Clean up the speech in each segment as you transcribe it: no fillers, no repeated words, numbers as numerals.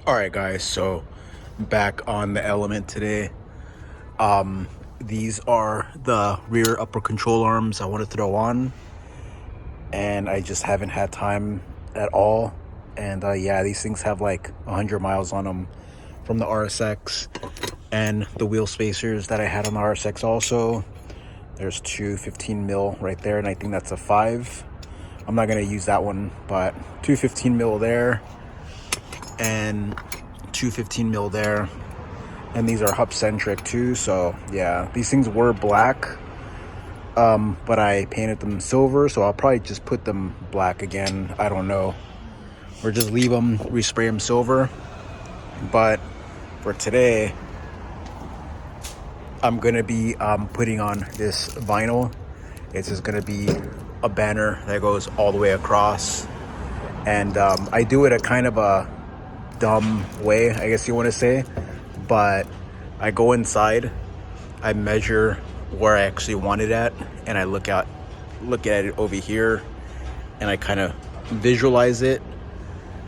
All right, guys, so back on the Element today. These are the rear upper control arms I want to throw on, and I just haven't had time at all. And yeah, these things have like 100 miles on them from the RSX, and the wheel spacers that I had on the RSX also. There's two 15 mil right there, and I think that's a 5. I'm not going to use that one, but two 15 mil there and two 15 mil there. And these are hub centric too, so yeah, these things were black, but I painted them silver, so I'll probably just put them black again. I don't know, or just leave them, respray them silver. But for today, I'm gonna be putting on this vinyl. It's just gonna be a banner that goes all the way across, and I do it a kind of a dumb way, I guess you want to say, but I go inside, I measure where I actually want it at, and I look at it over here, and I kind of visualize it.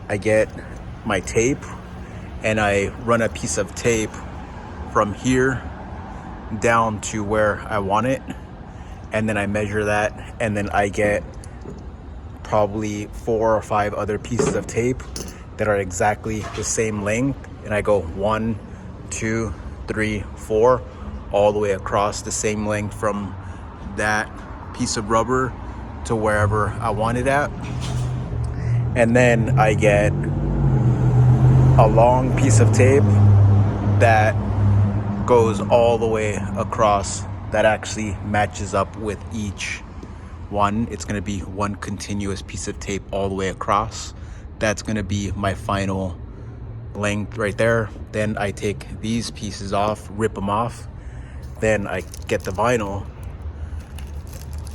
I get my tape, and I run a piece of tape from here down to where I want it, and then I measure that, and then I get probably 4 or 5 other pieces of tape that are exactly the same length, and I go 1, 2, 3, 4 all the way across the same length from that piece of rubber to wherever I want it at. And then I get a long piece of tape that goes all the way across, that actually matches up with each one. It's going to be one continuous piece of tape all the way across. That's going to be my final length right there. Then I take these pieces off, rip them off. Then I get the vinyl,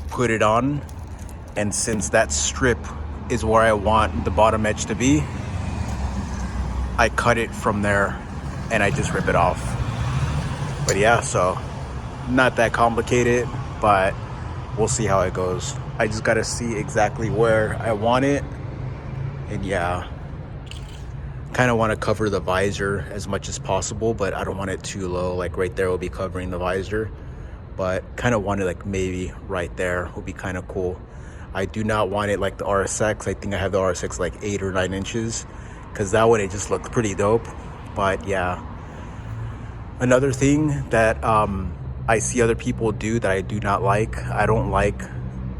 put it on, and since that strip is where I want the bottom edge to be, I cut it from there and I just rip it off. But yeah, so not that complicated, but we'll see how it goes. I just gotta see exactly where I want it. And yeah, kind of want to cover the visor as much as possible, but I don't want it too low. Like right there will be covering the visor, but kind of want it like maybe right there will be kind of cool. I do not want it like the RSX. I think I have the RSX like 8 or 9 inches, because that one, it just looked pretty dope. But yeah, another thing that I see other people do that I do not like, I don't like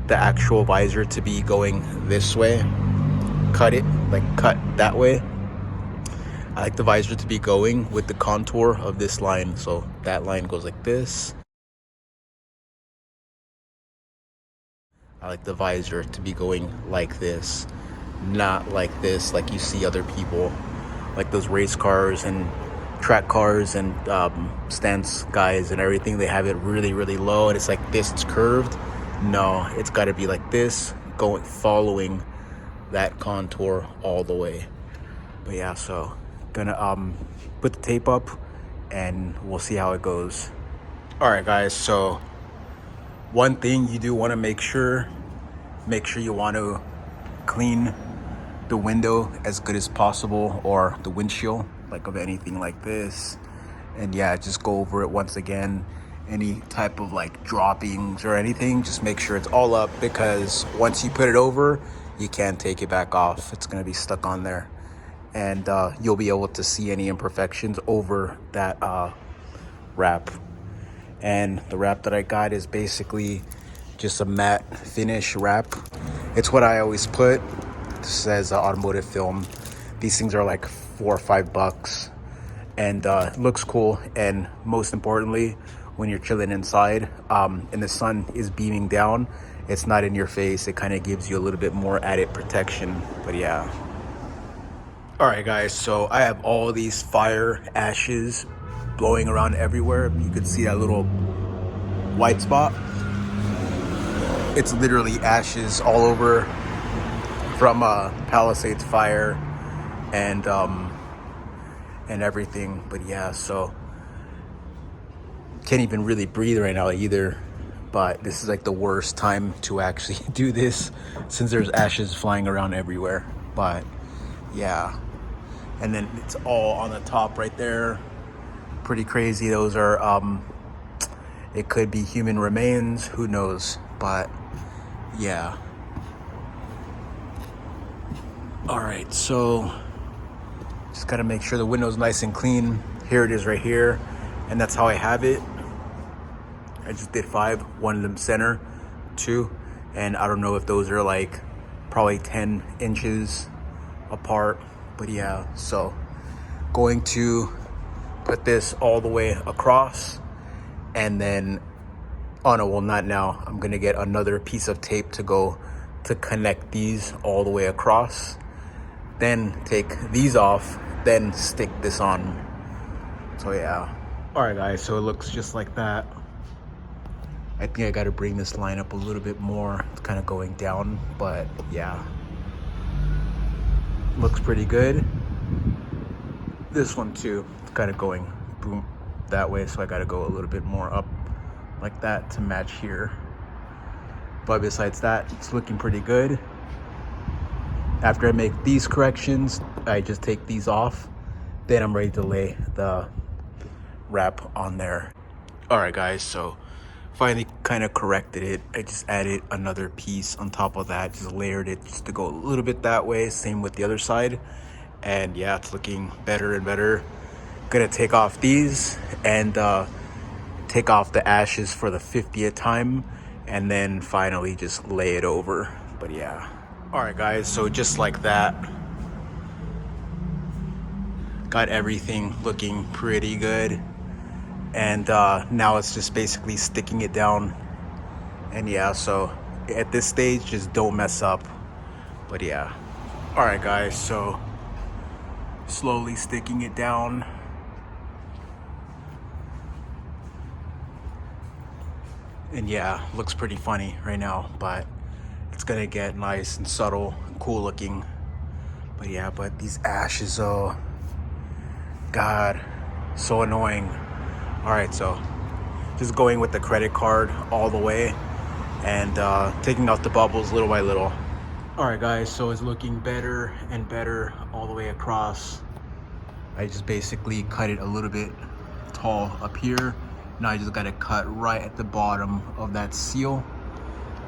the actual visor to be going this way. Cut that way. I like the visor to be going with the contour of this line. So that line goes like this. I like the visor to be going like this, not like this, like you see other people, like those race cars and track cars and stance guys and everything. They have it really, really low, and it's like this, it's curved. No, it's got to be like this, going, following that contour all the way. But yeah, so gonna put the tape up and we'll see how it goes. All right, guys, so one thing you do want to make sure you want to clean the window as good as possible, or the windshield, like of anything like this. And yeah, just go over it once again. Any type of like droppings or anything, just make sure it's all up, because once you put it over, you can't take it back off. It's going to be stuck on there, and you'll be able to see any imperfections over that wrap. And the wrap that I got is basically just a matte finish wrap. It's what I always put. It says automotive film. These things are like $4 or $5, and it looks cool. And most importantly, when you're chilling inside and the sun is beaming down, it's not in your face. It kind of gives you a little bit more added protection. But yeah. All right, guys, so I have all these fire ashes blowing around everywhere. You could see that little white spot. It's literally ashes all over from Palisades fire and everything. But yeah, so can't even really breathe right now either. But this is like the worst time to actually do this, since there's ashes flying around everywhere. But yeah, and then it's all on the top right there. Pretty crazy. Those are it could be human remains, who knows, but yeah. All right, so just gotta make sure the window's nice and clean. Here it is right here, and that's how I have it. I just did 5, one in the center, 2, and I don't know if those are like probably 10 inches apart, but yeah. So going to put this all the way across, and then, oh no, well not now. I'm gonna get another piece of tape to go to connect these all the way across. Then take these off, then stick this on. So yeah. All right guys, so it looks just like that. I think I gotta bring this line up a little bit more. It's kind of going down, but yeah. Looks pretty good. This one too, it's kind of going boom that way, so I gotta go a little bit more up like that to match here. But besides that, it's looking pretty good. After I make these corrections, I just take these off. Then I'm ready to lay the wrap on there. All right guys, so finally kind of corrected it. I just added another piece on top of that, just layered it just to go a little bit that way. Same with the other side. And yeah, it's looking better and better. Gonna take off these and take off the ashes for the 50th time, and then finally just lay it over. But yeah. All right guys, so just like that, got everything looking pretty good. And now it's just basically sticking it down. And yeah, so at this stage, just don't mess up. But yeah. All right guys, so slowly sticking it down. And yeah, looks pretty funny right now, but it's gonna get nice and subtle and cool looking. But yeah, but these ashes, oh God, so annoying. All right, so just going with the credit card all the way and taking out the bubbles little by little. All right guys, so it's looking better and better all the way across. I just basically cut it a little bit tall up here. Now I just got to cut right at the bottom of that seal,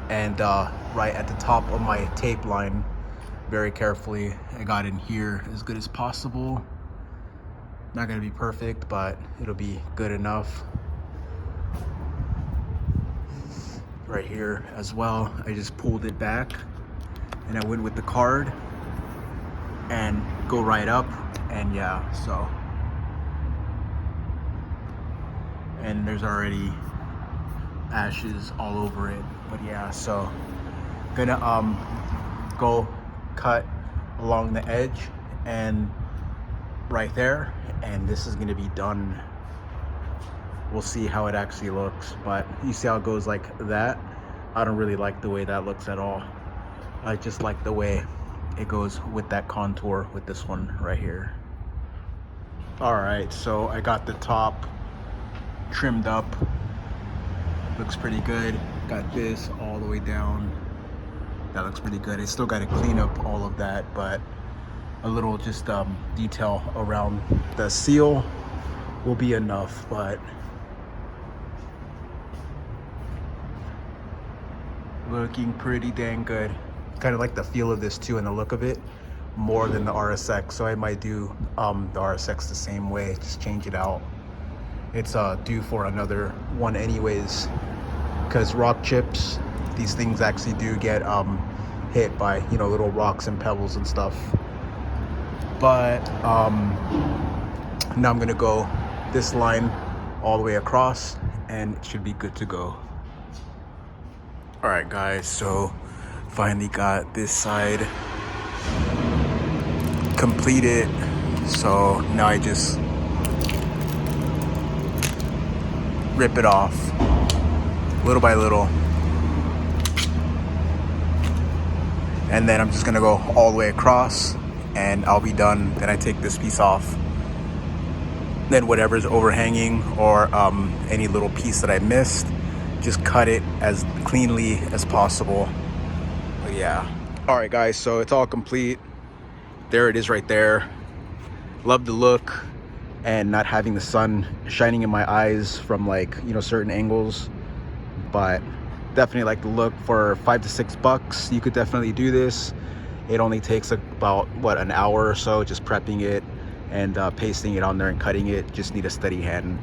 and right at the top of my tape line, very carefully. I got in here as good as possible. Not gonna be perfect, but it'll be good enough. Right here as well, I just pulled it back and I went with the card and go right up, and yeah, so. And there's already ashes all over it, but yeah, so gonna go cut along the edge and right there, and this is gonna be done. We'll see how it actually looks, but you see how it goes like that. I don't really like the way that looks at all. I just like the way it goes with that contour with this one right here. All right, so I got the top trimmed up, looks pretty good. Got this all the way down, that looks pretty good. I still got to clean up all of that, but a little just detail around the seal will be enough. But looking pretty dang good. Kind of like the feel of this too and the look of it more than the RSX, so I might do the RSX the same way, just change it out. It's due for another one anyways, because rock chips, these things actually do get hit by, you know, little rocks and pebbles and stuff. But now I'm gonna go this line all the way across and it should be good to go. All right guys, so finally got this side completed. So now I just rip it off little by little, and then I'm just gonna go all the way across and I'll be done. Then I take this piece off, then whatever's overhanging or any little piece that I missed, just cut it as cleanly as possible. But yeah. All right guys, so it's all complete. There it is right there. love the look and not having the sun shining in my eyes from like, you know, certain angles. But definitely like the look. For $5 to $6, you could definitely do this. It only takes about what, an hour or so, just prepping it and pasting it on there and cutting it. Just need a steady hand.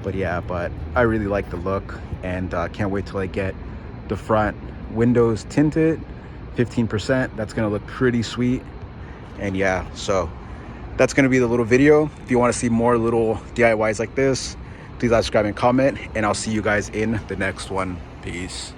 But yeah, but I really like the look, and can't wait till I get the front windows tinted 15%. That's gonna look pretty sweet. And yeah, so that's gonna be the little video. If you want to see more little DIYs like this, please like, subscribe, and comment, and I'll see you guys in the next one. Peace.